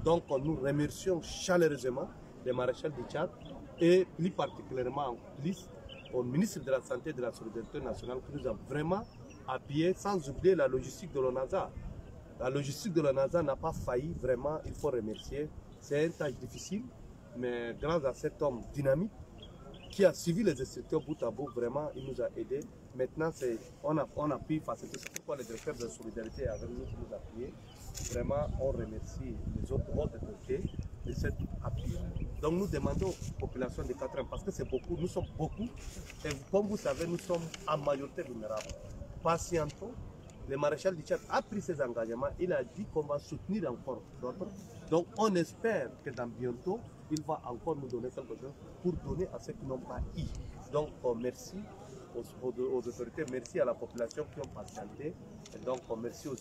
Donc nous remercions chaleureusement le maréchal du Tchad et plus particulièrement au ministre de la Santé et de la Solidarité nationale qui nous a vraiment appuyé, sans oublier la logistique de l'ONASA. La logistique de l'ONASA n'a pas failli, vraiment, il faut remercier. C'est une tâche difficile, mais grâce à cet homme dynamique qui a suivi les instructions bout à bout, vraiment, il nous a aidés. Maintenant, on a pu faciliter, c'est pourquoi les directeurs de solidarité est avec nous qui nous appuient. Vraiment, on remercie les autres autorités de cet appui. Donc nous demandons aux populations de 4 ans, parce que c'est beaucoup, nous sommes beaucoup, et comme vous savez, nous sommes en majorité vulnérables. Patientons, le maréchal du Tchad a pris ses engagements, il a dit qu'on va soutenir encore d'autres. Donc on espère que dans bientôt, il va encore nous donner quelque chose pour donner à ceux qui n'ont pas eu. Donc merci aux autorités, merci à la population qui ont patienté.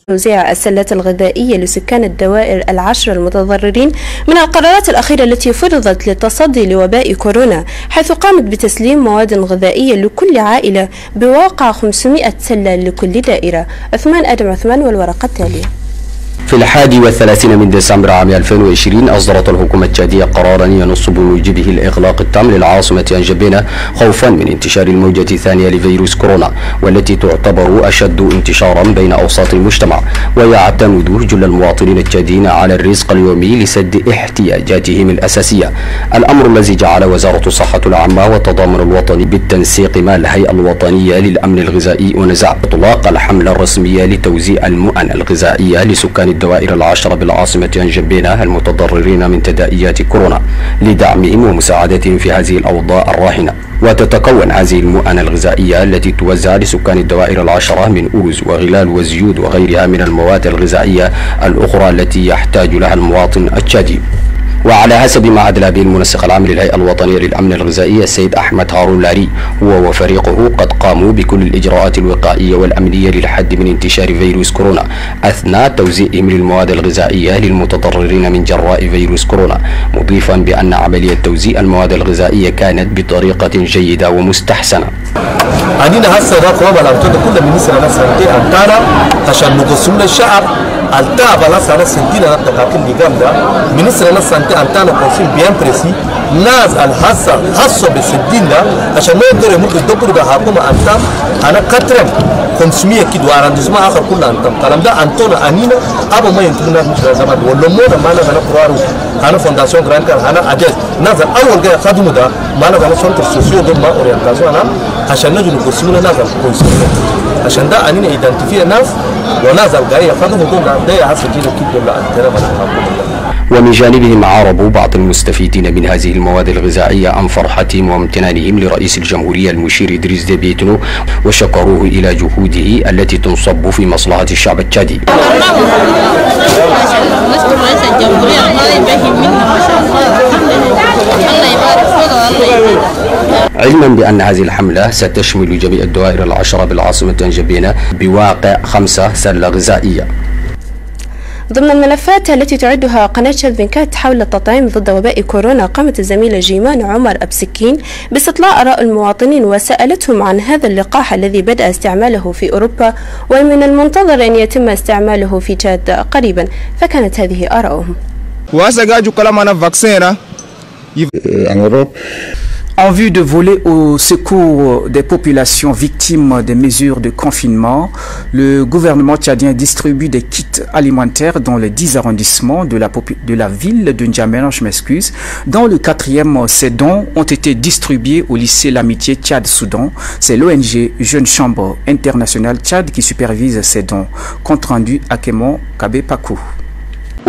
توزيع السلات الغذائية لسكان الدوائر العشر المتضررين من القرارات الأخيرة التي فرضت للتصدي لوباء كورونا، حيث قامت بتسليم مواد غذائية لكل عائلة بواقع 500 سلة لكل دائرة. عثمان آدم عثمان والورقة التالية. في 31 من ديسمبر عام 2020 أصدرت الحكومة التشادية قرارا ينص بموجبه الإغلاق التام للعاصمة أنجبينا خوفا من انتشار الموجة الثانية لفيروس كورونا، والتي تعتبر أشد انتشارا بين أوساط المجتمع، ويعتمد جل المواطنين التشاديين على الرزق اليومي لسد احتياجاتهم الأساسية، الأمر الذي جعل وزارة الصحة العامة والتضامن الوطني بالتنسيق مع الهيئة الوطنية للأمن الغذائي ونزع إطلاق الحملة الرسمية لتوزيع المؤن الغذائية لسكان الدوائر العشرة بالعاصمة أنجبينا المتضررين من تداعيات كورونا لدعمهم ومساعدتهم في هذه الأوضاع الراهنة. وتتكون هذه المؤن الغذائية التي توزع لسكان الدوائر العشرة من أرز وغلال وزيود وغيرها من المواد الغذائية الأخرى التي يحتاج لها المواطن التشادي. وعلى حسب ما أدلى به المنسق العام للهيئة الوطنية للأمن الغذائي السيد أحمد هارون لاري، هو وفريقه قد قاموا بكل الإجراءات الوقائية والأمنية للحد من انتشار فيروس كورونا أثناء توزيعهم للمواد الغذائية للمتضررين من جراء فيروس كورونا، مضيفا بأن عملية توزيع المواد الغذائية كانت بطريقة جيدة ومستحسنة. أنينا هسه رقم على كل منسق أنا سنتي أنتارا عشان نقسم للشعب التعب على سنة سنتين نتكلم بجامدة منسق أنا سنتي أنتارا كونسيل بيان بريسي ناس الحاسة حاسة بالسدين ده عشان ما يقدر يمر بالدكتور ده حكومة أنتام أنا كترم 500 كيلو أرانديزما آخر كله أنتم كلام ده أنتونا أنينا أبو ما ينتمنا مش زمان ولا مونا ما أنا قرارو أنا فونداسيون غرانكر أنا أجد نازل أول جاي خدمة ده ما أنا سنتر سوسيو ده ما أورينتاسيون أنا عشان نجوا نقسمنا نازل كونسيل عشان ده أنينا إيدنتيفي ناس ونازل جاي خدمة ده ده حسب كيلو كيلو لا أنتنا ما نحكم. ومن جانبهم عربوا بعض المستفيدين من هذه المواد الغذائية عن فرحتهم وامتنانهم لرئيس الجمهورية المشير إدريس ديبي إتنو، وشكروه إلى جهوده التي تنصب في مصلحة الشعب التشادي. نشكر رئيس الجمهورية الله يبهي منا ما شاء الله، الله يبارك فينا الله يبارك. علما بأن هذه الحملة ستشمل جميع الدوائر العشرة بالعاصمة أنجبينا بواقع 5 سلة غذائية. ضمن الملفات التي تعدها قناة شاذ بنكات حول التطعيم ضد وباء كورونا، قامت الزميلة جيمان عمر أبسكين باستطلاع آراء المواطنين وسألتهم عن هذا اللقاح الذي بدأ استعماله في أوروبا ومن المنتظر أن يتم استعماله في تشاد قريبا، فكانت هذه آراؤهم. En vue de voler au secours des populations victimes des mesures de confinement, le gouvernement tchadien distribue des kits alimentaires dans les 10 arrondissements de la ville de N'Djamena, Dans le 4e, ces dons ont été distribués au lycée L'Amitié Tchad-Soudan. C'est l'ONG Jeune Chambre Internationale Tchad qui supervise ces dons. Compte rendu à Kémon Kabé Pakou.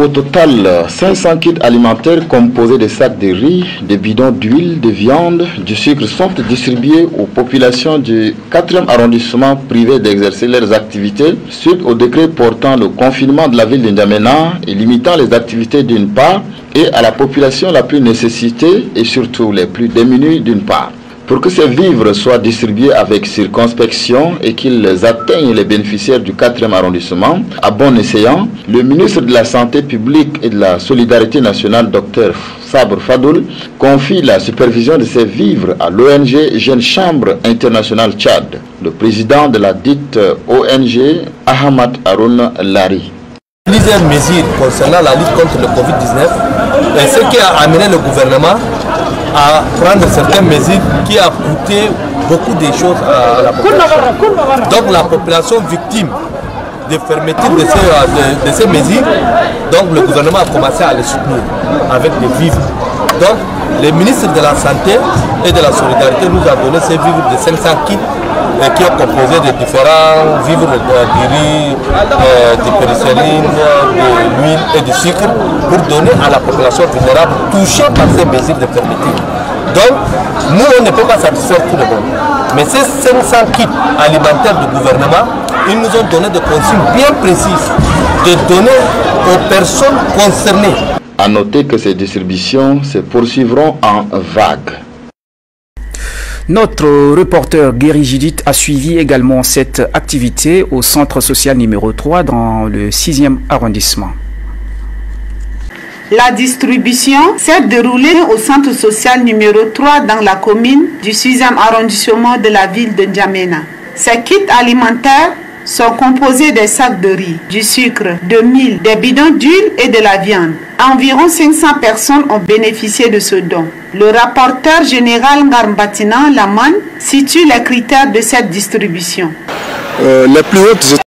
Au total, 500 kits alimentaires composés de sacs de riz, de bidons d'huile, de viande, du sucre sont distribués aux populations du 4e arrondissement privé d'exercer leurs activités suite au décret portant le confinement de la ville de N'Djamena et limitant les activités d'une part et à la population la plus nécessitée et surtout les plus démunis d'une part. Pour que ces vivres soient distribués avec circonspection et qu'ils atteignent les bénéficiaires du 4e arrondissement, à bon escient, le ministre de la Santé publique et de la Solidarité nationale, Dr Sabre Fadoul, confie la supervision de ces vivres à l'ONG Jeune Chambre Internationale Tchad. Le président de la dite ONG, Ahmad Haroun Lari. plusieurs mesures concernant la lutte contre le Covid-19, et ce qui a amené le gouvernement à prendre certaines mesures qui a coûté beaucoup de choses à la population. Donc la population victime de fermeture de ces mesures, donc le gouvernement a commencé à les soutenir avec des vivres. Donc le ministre de la Santé et de la Solidarité nous a donné ces vivres de 500 kits qui est composé de différents vivres du riz, de pénicilline, de l'huile et du sucre pour donner à la population vulnérable touchée par ces mesures de fermeture. Donc, nous, on ne peut pas satisfaire tout le monde. Mais ces 500 kits alimentaires du gouvernement, ils nous ont donné des consignes bien précises de donner aux personnes concernées. À noter que ces distributions se poursuivront en vagues. Notre reporter Guéry Judith a suivi également cette activité au centre social numéro 3 dans le 6e arrondissement. La distribution s'est déroulée au centre social numéro 3 dans la commune du 6e arrondissement de la ville de N'Djamena. Ces kits alimentaires sont composés des sacs de riz, du sucre, de mil, des bidons d'huile et de la viande. Environ 500 personnes ont bénéficié de ce don. Le rapporteur général Ngarmbatina Laman situe les critères de cette distribution. Les plus hautes